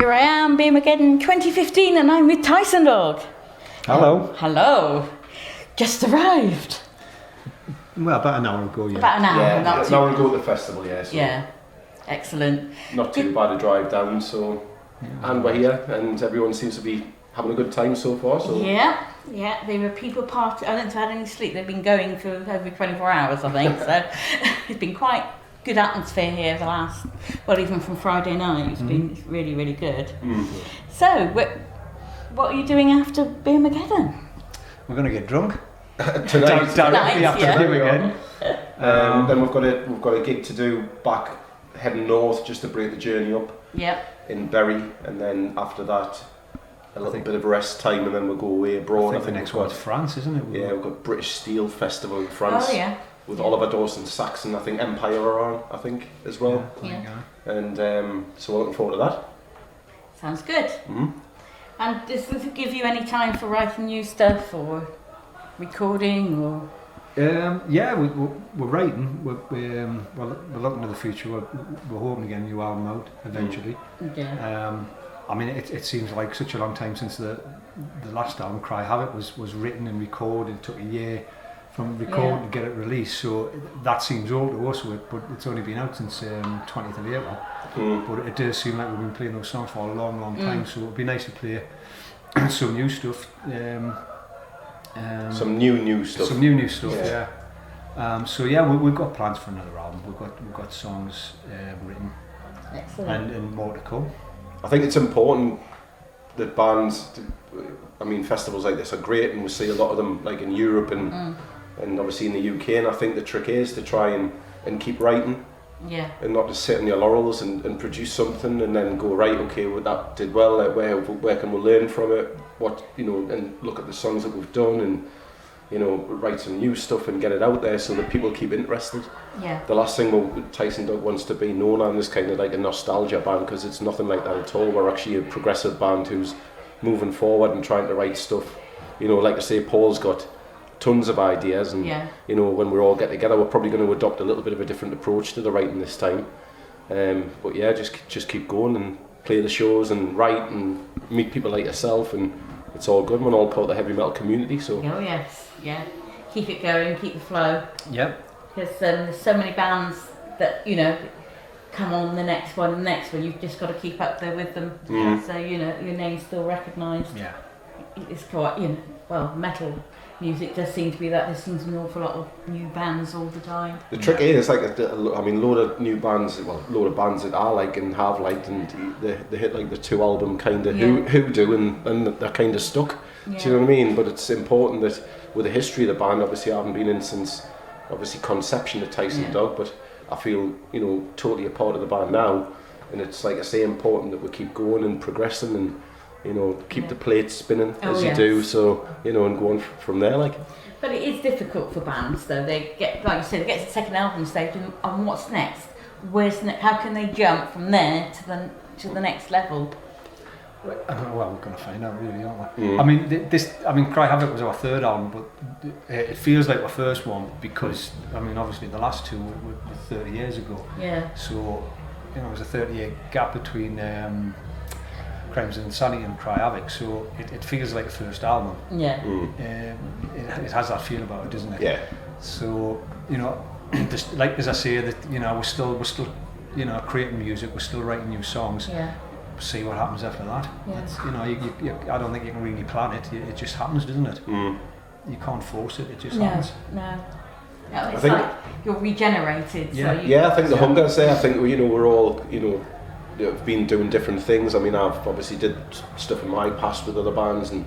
Here I am, Beermageddon 2015, and I'm with Tysondog. Hello. Hello. Just arrived. Well, about an hour ago, yeah. About an hour. Yeah, not an too hour ago at the festival, yeah. So Yeah, excellent. not too bad a drive down, so and we're here, and everyone seems to be having a good time so far. So Yeah, they were people party. I don't think they've had any sleep. They've been going for over 24 hours, I think. So it's been quite good atmosphere here the last, even from Friday night. It's been really, really good. So, what are you doing after Beermageddon? We're going to get drunk. tonight, Directly after yeah. Beermageddon. then we've got a gig to do back heading north just to break the journey up in Bury, and then after that a little bit of rest time, and then we'll go away abroad. I think the next one's France, isn't it? Yeah, we've got British Steel Festival in France. Oh yeah. With Oliver Dawson Saxon, I think Empire are on, I think, as well. Yeah. And so we're looking forward to that. Sounds good. And does this give you any time for writing new stuff or recording or? Yeah, we're writing. We're looking to the future. We're hoping to get a new album out eventually. Yeah. I mean, it seems like such a long time since the last album, Cry Havoc, was written and recorded. It took a year from recording to get it released, so that seems old to us, but it's only been out since 20th of April. But it does seem like we've been playing those songs for a long time, so it'd be nice to play some new stuff. Some new stuff. Some new stuff, yeah. So yeah, we've got plans for another album. We've got songs written. Excellent. And more to come. I think it's important that bands, I mean, festivals like this are great, and we see a lot of them like in Europe and obviously in the UK, and I think the trick is to try and keep writing. Yeah. And not just sit on your laurels and produce something and then go, right, okay, well, that did well, like, where can we learn from it, what, and look at the songs that we've done and, write some new stuff and get it out there so that people keep interested. Yeah. The last thing Tysondog wants to be known on is kind of like a nostalgia band, because it's nothing like that at all. We're actually a progressive band who's moving forward and trying to write stuff. Like I say, Paul's got tons of ideas, and when we all get together, we're probably going to adopt a little bit of a different approach to the writing this time. But yeah, just keep going and play the shows and write and meet people like yourself, and it's all good. We're all part of the heavy metal community, so. Oh yes, yeah. Keep it going, keep the flow. Yep. Because there's so many bands that come on the next one and the next one. You've just got to keep up there with them. So your name's still recognised. Yeah. It's quite metal music does seem to be that. There seems an awful lot of new bands all the time. The trick is, like, load of new bands, load of bands that I like and have liked, and they hit like the 2 album kind of who do, and they're kind of stuck. Do you know what I mean? But it's important that with the history of the band, obviously I haven't been in since obviously conception of Tysondog, but I feel totally a part of the band now, and it's, like I say, important that we keep going and progressing and keep the plates spinning as you do, so and go on from there, like. But it is difficult for bands, though. They get, like you said, they get to the second album stage, and what's next? How can they jump from there to the next level? Well, we're going to find out, really, aren't we? I mean, Cry Havoc was our 3rd album, but it feels like our first one because, obviously the last 2 were 30 years ago. Yeah. So, it was a 30-year gap between Crimes and Insanity and Cry Havoc, so it feels like a first album. Yeah. It has that feel about it, doesn't it? Yeah. So, just, like as I say, that we're still creating music, we're still writing new songs. Yeah. See what happens after that. Yeah. I don't think you can really plan it. It just happens, doesn't it? You can't force it. It just happens. No. It's like you're regenerated. Yeah. So I think the hunger's there. I think we're all have been doing different things. I mean, I've obviously did stuff in my past with other bands, and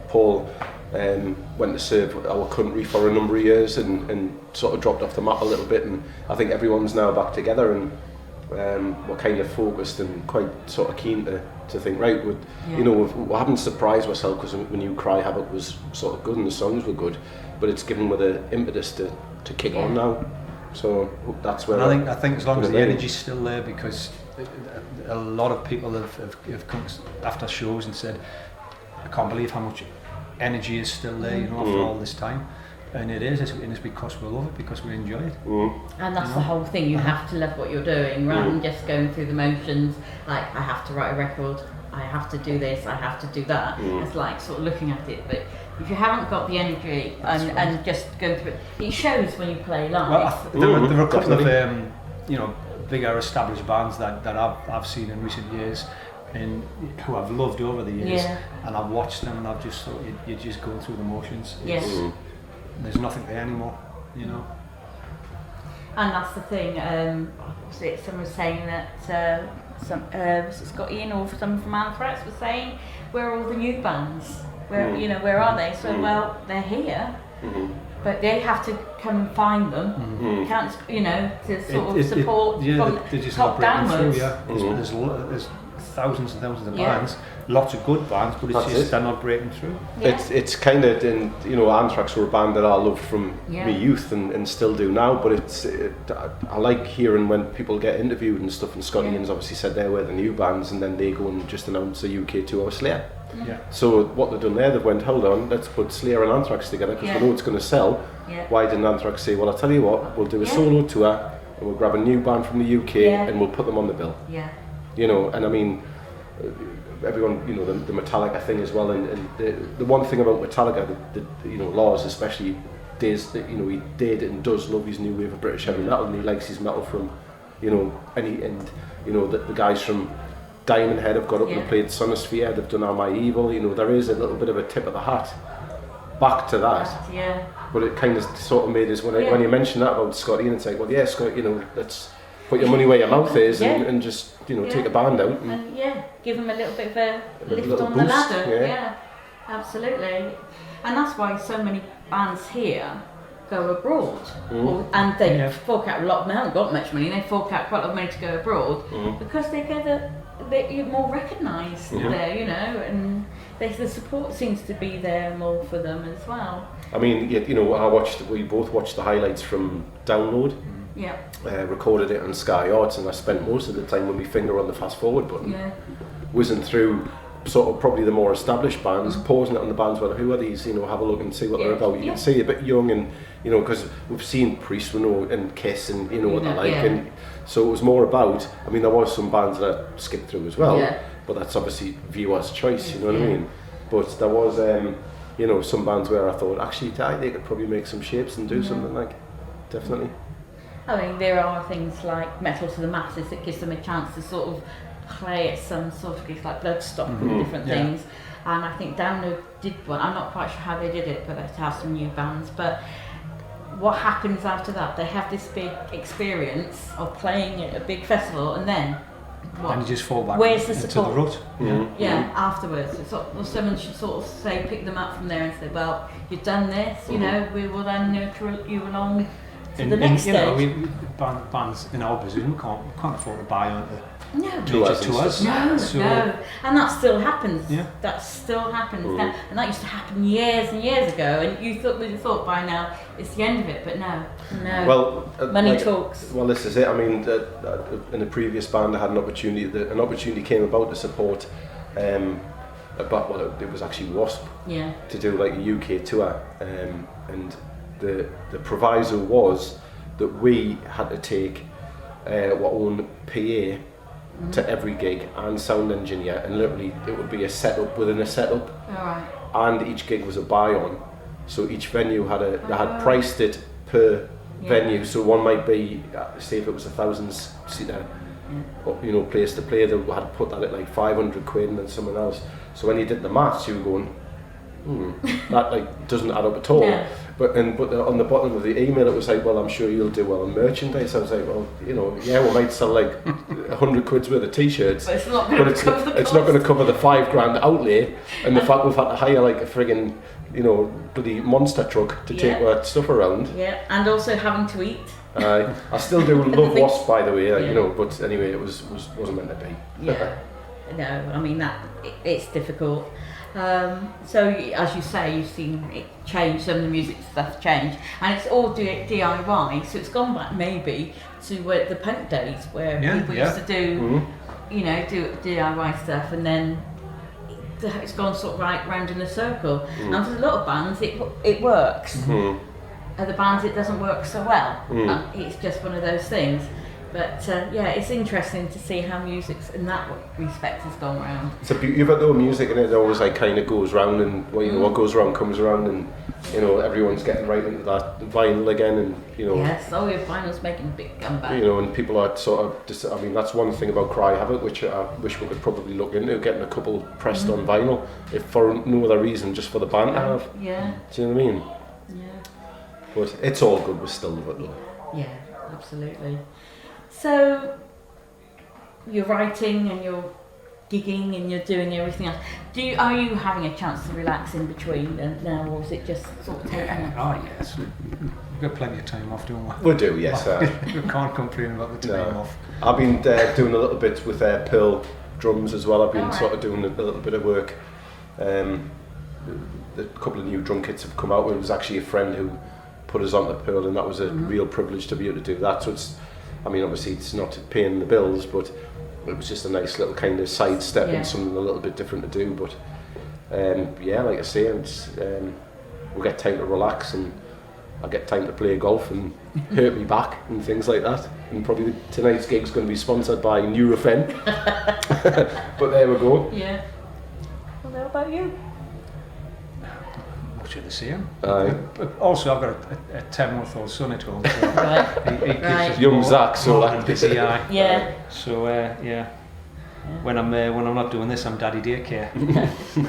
Paul went to serve our country for a number of years and sort of dropped off the map a little bit, and I think everyone's now back together, and we're kind of focused and quite sort of keen to think, right, we haven't surprised ourselves, because we knew Cry Havoc was sort of good and the songs were good, but it's given with the impetus to kick on now, so that's where I think as long as the energy's still there, because a lot of people have come after shows and said, I can't believe how much energy is still there, after all this time. And it's because we love it, because we enjoy it. And that's the whole thing, you have to love what you're doing rather than just going through the motions, like I have to write a record, I have to do this, I have to do that. It's like sort of looking at it, but if you haven't got the energy and just go through it, it shows when you play live. Well, there are a couple of bigger established bands that I've seen in recent years and who I've loved over the years, and I've watched them and I've just thought you're just going through the motions. There's nothing there anymore, you know. And that's the thing. Someone was saying that was it Scott Ian or someone from Anthrax was saying, where are all the new bands? Where are they? So well, they're here, but they have to come and find them. You can't, to sort of support from they're just top not breaking downwards. Through. There's thousands and thousands of bands, lots of good bands, but it's just they're not breaking through. It's kind of, Anthrax were a band that I loved from my youth and still do now, but I like hearing when people get interviewed and stuff, and Scott Ian's obviously said they were the new bands, and then they go and just announce a UK tour of Slayer. So what they've done there, they've went, hold on, let's put Slayer and Anthrax together because we know it's going to sell. Why didn't Anthrax say, well, I'll tell you what, we'll do a solo tour and we'll grab a new band from the UK and we'll put them on the bill. And I mean, everyone, the Metallica thing as well, and the one thing about Metallica, Lars especially, he did and does love his new wave of British heavy metal, and he likes his metal from, the guys from Diamond Head have got up and played Sonosphere, they've done Am I Evil, there is a little bit of a tip of the hat back to that. But it kind of sort of made us, when you mentioned that about Scott Ian, it's like, well, yeah, Scott, let's put your money where your mouth is and just, take a band out. And give them a little bit of a lift little on boost, the ladder. Absolutely. And that's why so many bands here go abroad. And they fork out a lot, they haven't got much money, they fork out quite a lot of money to go abroad because they get a bit more recognised there, and the support seems to be there more for them as well. I mean, we both watched the highlights from Download. Recorded it on Sky Arts, and I spent most of the time with my finger on the fast forward button, whizzing through sort of probably the more established bands, pausing it on the bands, well, who are these, have a look and see what they're about. You can see a bit young, and because we've seen Priest, and Kiss, and what they're like, and so it was more about, I mean, there was some bands that I skipped through as well, but that's obviously viewer's choice, you know what I mean, but there was some bands where I thought, actually, they could probably make some shapes and do something like, definitely. I mean, there are things like Metal to the Masses that gives them a chance to sort of play at some sort of gigs like Bloodstock and different things. And I think Download did one. I'm not quite sure how they did it, but they have some new bands. But what happens after that? They have this big experience of playing at a big festival, and then what? And you just fall back into the rut. Afterwards. Someone should sort of say, pick them up from there and say, well, you've done this, we will then nurture you along to the next stage. I mean, bands in our position can't afford to buy onto tours. No, and that still happens. That still happens, and that used to happen years and years ago. And you would have thought by now it's the end of it, but no. Well, money talks. Well, this is it. I mean, in a previous band, I had an opportunity came about to support. It was actually Wasp to do like a UK tour, and the proviso was that we had to take our own PA to every gig and sound engineer, and literally it would be a setup within a setup. And each gig was a buy-on, so each venue had priced it per venue. So one might be, say if it was 1,000-seater place to play, they had put that at like 500 quid, and then someone else. So when you did the maths, you were going, that doesn't add up at all. But on the bottom of the email it was like, well, I'm sure you'll do well on merchandise. I was like, well, we might sell like 100 quid's worth of t-shirts, but it's not going to cover the $5,000 outlay, and the fact we've had to hire like a friggin' bloody monster truck to take our stuff around. And also having to eat. I still do love Wasp, by the way, but anyway, it wasn't meant to be. No, I mean it's difficult. So as you say, you've seen it change, some of the music stuff change, and it's all DIY, so it's gone back maybe to the punk days where people used to do do DIY stuff, and then it's gone sort of right round in a circle. And for a lot of bands it works, other bands it doesn't work so well. It's just one of those things. But yeah, it's interesting to see how music's in that respect has gone round. It's a beauty of it though, music, and it always like kind of goes round, and well, you know, what goes around comes around, and you know, everyone's getting right into that vinyl again, and you know. Yes, oh yeah, vinyl's making a big comeback. You know, and people are sort of, I mean, that's one thing about Cry Havoc, which I wish we could probably look into, getting a couple pressed on vinyl, if for no other reason, just for the band to have. Yeah. Do you know what I mean? Yeah. But it's all good, we still love it though. Yeah, absolutely. So, you're writing and you're gigging and you're doing everything else. Are you having a chance to relax in between now, or is it just sort of taking it? Oh yes, we've got plenty of time off, don't we? We do, yes. We can't complain about the time off. I've been doing a little bit with Pearl drums as well. I've been sort of doing a little bit of work. A couple of new drum kits have come out. It was actually a friend who put us onto Pearl, and that was a real privilege to be able to do that. So it's, I mean, obviously it's not paying the bills, but it was just a nice little kind of sidestep and something a little bit different to do. But yeah, like I say, it's, we'll get time to relax, and I get time to play golf and hurt me back and things like that. And probably tonight's gig's going to be sponsored by Nurofen. But there we go. Yeah. Well, how about you? Much of the same. Aye. Also, I've got a 10-month-old son at home, so Right. he keeps us Young more- Zach, so more that- than busy. Aye. Yeah. So yeah. When I'm not doing this, I'm daddy daycare. So,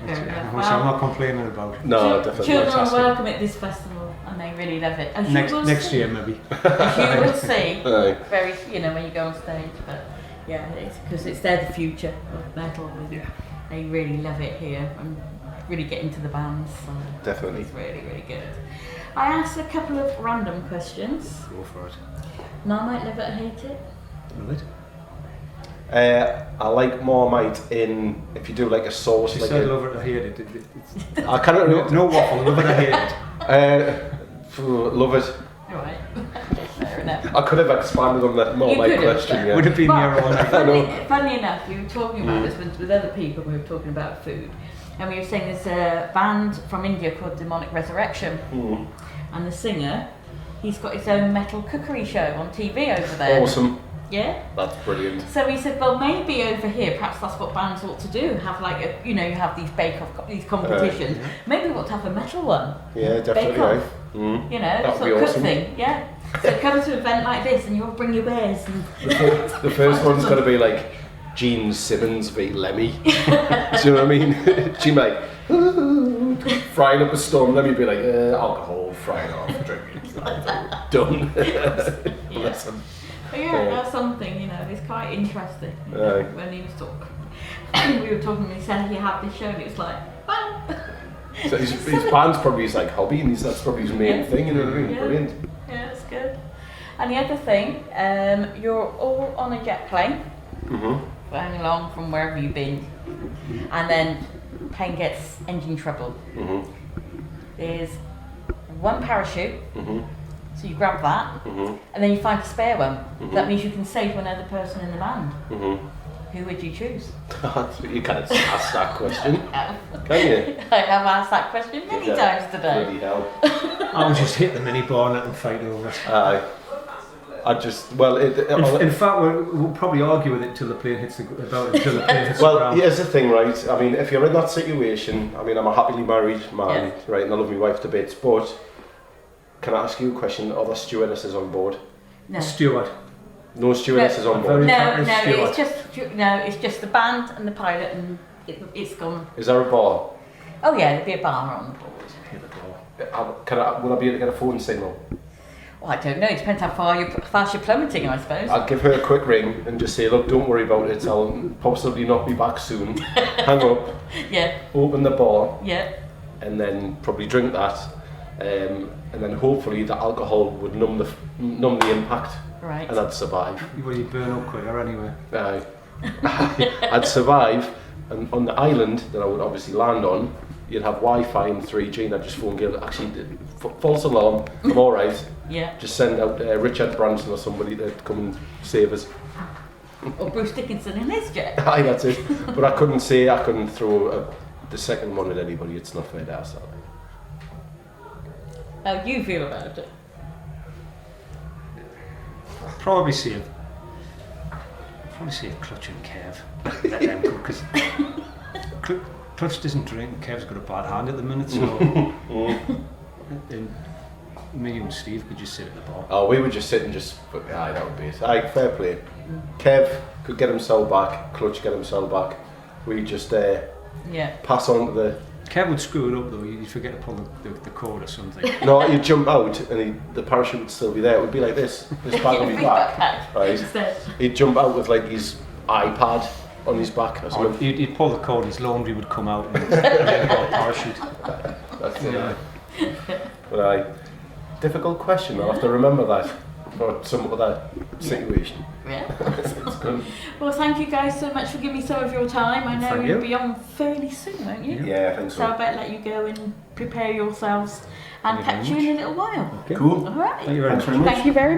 Fair enough. which I'm not complaining about. No, definitely. Children are Fantastic. welcome at this festival, and they really love it. As you will Next see. year maybe. As you will see, Aye. very, you know, when you go on stage. But yeah, it's because it's they're the future of metal. Yeah. They really love it here and really get into the bands. So Definitely. it's really, really good. I asked a couple of random questions. Go for it. Marmite, love it or hate it? Love it. I like Marmite in, if you do like a sauce. She like said a, love it or hate it. I cannot No waffle, love it or hate it. Love it. Right. Fair enough. I could have expanded on that Marmite could have, question, but- yeah. Would have been But here all night. funny enough, you were talking about this with other people. We were talking about food, and we were saying there's a band from India called Demonic Resurrection, and the singer, he's got his own metal cookery show on TV over there. Awesome. Yeah. That's brilliant. So he said, well, maybe over here, perhaps that's what bands ought to do. Have like a, you know, you have these bake-off, these competitions. Maybe we ought to have a metal one. Yeah, definitely. Bake-off. Right. You know, That'd sort be of cook awesome. thing. Yeah. So come to an event like this, and you all bring your wares. And The first one's got to be like Gene Simmons v Lemmy. Do you know what I mean? Gene like frying up a storm. Lemmy be like alcohol, frying off, drinking. Done. Bless him. But yeah, that's something, you know, it's quite interesting. You know, Aye. when he was talking, we were talking, and he said he had this show, and it was like, wow. So his band's probably his like hobby, and that's probably his main thing. You know what I mean? Yeah. Brilliant. Yeah, it's good. And the other thing, you're all on a jet plane, flying along from wherever you've been, and then plane gets engine trouble. There's one parachute. So you grab that, and then you find a spare one. That means you can save one other person in the band. Who would you choose? You can't ask that question, can you? I have asked that question many times today. Bloody hell. I'll just hit the mini bar and fight over it. Aye. I just, well, In fact, we'll probably argue with it till the plane hits the ground. well, here's the thing, right? I mean, if you're in that situation, I mean, I'm a happily married man, right, and I love my wife to bits, but can I ask you a question? Are there stewardesses on board? No. Steward. No stewardesses on board? It's just the band and the pilot, and it's gone. Is there a bar? Oh yeah, there'll be a bar on board. Will I be able to get a phone signal? Well, I don't know. It depends how fast you're plummeting, I suppose. I'll give her a quick ring and just say, look, don't worry about it. I'll possibly not be back soon. Hang up. Yeah. Open the bar. Yeah. And then probably drink that. And then hopefully the alcohol would numb the impact. Right. And I'd survive. Well, you burn up quicker anyway. I'd survive, and on the island that I would obviously land on, you'd have Wi-Fi and 3G, and I'd just phone Gail, actually, false alarm, I'm alright. Yeah. Just send out Richard Branson or somebody to come and save us. Or Bruce Dickinson in his jet. Aye, that's it. But I couldn't throw the second one at anybody, it's not fair to ask that. How you feel about it? Probably see a Clutch and Kev. Let them go, because Clutch doesn't drink. Kev's got a bad hand at the minute, so and me and Steve could just sit at the bar. Oh, we would just sit and just. Aye, that would be it. Aye, fair play. Kev could get himself back. Clutch get himself back. We just pass on to the. Kev would screw it up though. You'd forget to pull the cord or something. No, you'd jump out and the parachute would still be there. It would be like this. This bag on his back. Right. He'd jump out with like his iPad on his back or something. He'd pull the cord, his laundry would come out and a parachute. That's it. But difficult question. I'll have to remember that for some other situation. Yeah. It's good. Well, thank you guys so much for giving me some of your time. I know Thank you'll you. be on fairly soon, won't you? Yeah, I think So I so. better let you go and prepare yourselves and Thank you catch very you in a little while. Cool. All right. Thank you very much. Thanks very much. Thank you very